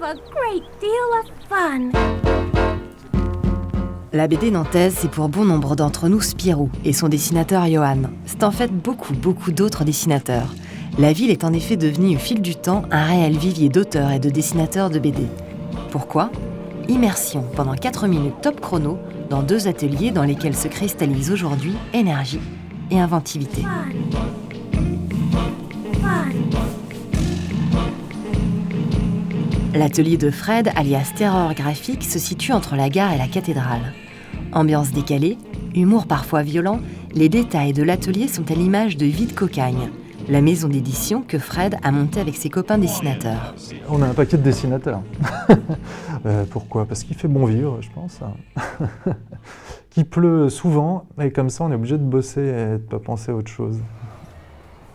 have a great deal of fun. La BD nantaise, c'est pour bon nombre d'entre nous Spirou et son dessinateur Johan. C'est en fait beaucoup d'autres dessinateurs. La ville est en effet devenue au fil du temps un réel vivier d'auteurs et de dessinateurs de BD. Pourquoi ? Immersion pendant 4 minutes top chrono dans 2 ateliers dans lesquels se cristallisent aujourd'hui énergie et inventivité. L'atelier de Fred, alias Terreur graphique, se situe entre la gare et la cathédrale. Ambiance décalée, humour parfois violent, les détails de l'atelier sont à l'image de Vide Cocagne, la maison d'édition que Fred a montée avec ses copains dessinateurs. On a un paquet de dessinateurs. Pourquoi ? Parce qu'il fait bon vivre, je pense. Qu'il pleut souvent, et comme ça on est obligé de bosser et de ne pas penser à autre chose.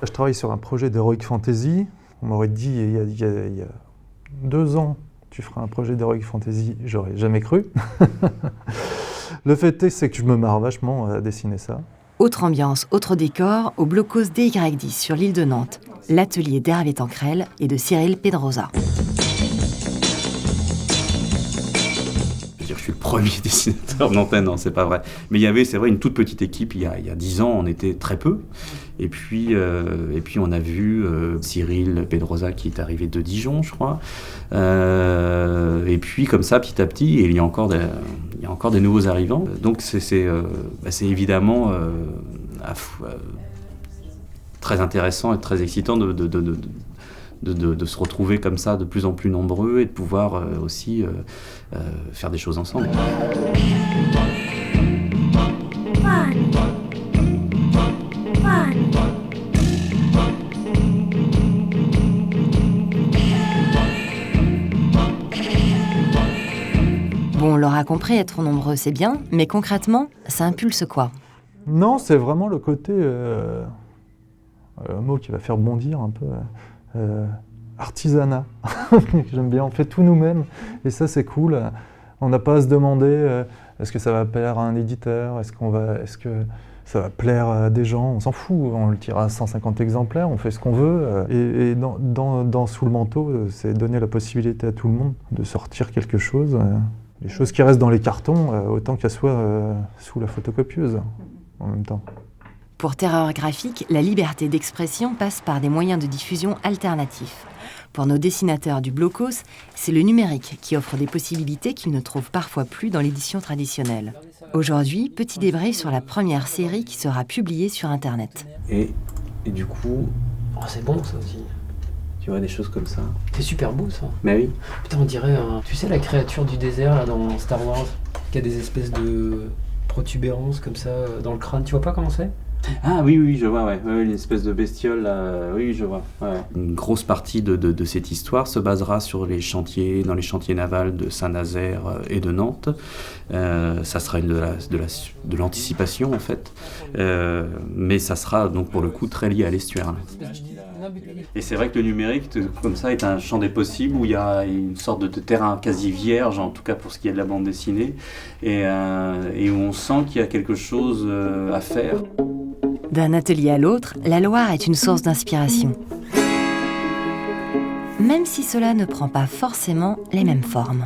Je travaille sur un projet d'Heroic Fantasy. On m'aurait dit il y a 2 ans, tu feras un projet d'Heroic Fantasy, j'aurais jamais cru. Le fait c'est que je me marre vachement à dessiner ça. Autre ambiance, autre décor, au blocos DY10 sur l'île de Nantes, l'atelier d'Hervé Tancrel et de Cyril Pedrosa. Je suis le premier dessinateur nantais, non, c'est pas vrai. Mais il y avait, c'est vrai, une toute petite équipe. Il y a 10 ans, on était très peu. Et puis on a vu Cyril Pedrosa qui est arrivé de Dijon, je crois. Et puis comme ça, petit à petit, il y a encore des nouveaux arrivants. Donc c'est évidemment très intéressant et très excitant de se retrouver comme ça de plus en plus nombreux et de pouvoir aussi faire des choses ensemble. Bon, on l'aura compris, être nombreux c'est bien, mais concrètement, ça impulse quoi ? Non, c'est vraiment le côté, un mot qui va faire bondir un peu, artisanat. J'aime bien, on fait tout nous-mêmes et ça c'est cool. On n'a pas à se demander est-ce que ça va plaire à un éditeur, est-ce que ça va plaire à des gens, on s'en fout, on le tire à 150 exemplaires, on fait ce qu'on veut. Et dans Sous le manteau, c'est donner la possibilité à tout le monde de sortir quelque chose. Les choses qui restent dans les cartons, autant qu'elles soient sous la photocopieuse en même temps. Pour Terreur graphique, la liberté d'expression passe par des moyens de diffusion alternatifs. Pour nos dessinateurs du blocos, c'est le numérique qui offre des possibilités qu'ils ne trouvent parfois plus dans l'édition traditionnelle. Aujourd'hui, petit débrief sur la première série qui sera publiée sur Internet. Et du coup, c'est bon ça aussi. tu vois, des choses comme ça. C'est super beau ça. Mais oui. Putain, on dirait, tu sais, la créature du désert là, dans Star Wars, qui a des espèces de protubérances comme ça dans le crâne. Tu vois pas comment c'est ? Ah oui, je vois, ouais. Une espèce de bestiole, là. Oui, je vois. Ouais. Une grosse partie de cette histoire se basera sur dans les chantiers navals de Saint-Nazaire et de Nantes. Ça sera de l'anticipation, en fait. Mais ça sera, donc, pour le coup, très lié à l'estuaire. Et c'est vrai que le numérique, comme ça, est un champ des possibles où il y a une sorte de terrain quasi vierge, en tout cas pour ce qui est de la bande dessinée, et où on sent qu'il y a quelque chose à faire. D'un atelier à l'autre, la Loire est une source d'inspiration. Même si cela ne prend pas forcément les mêmes formes.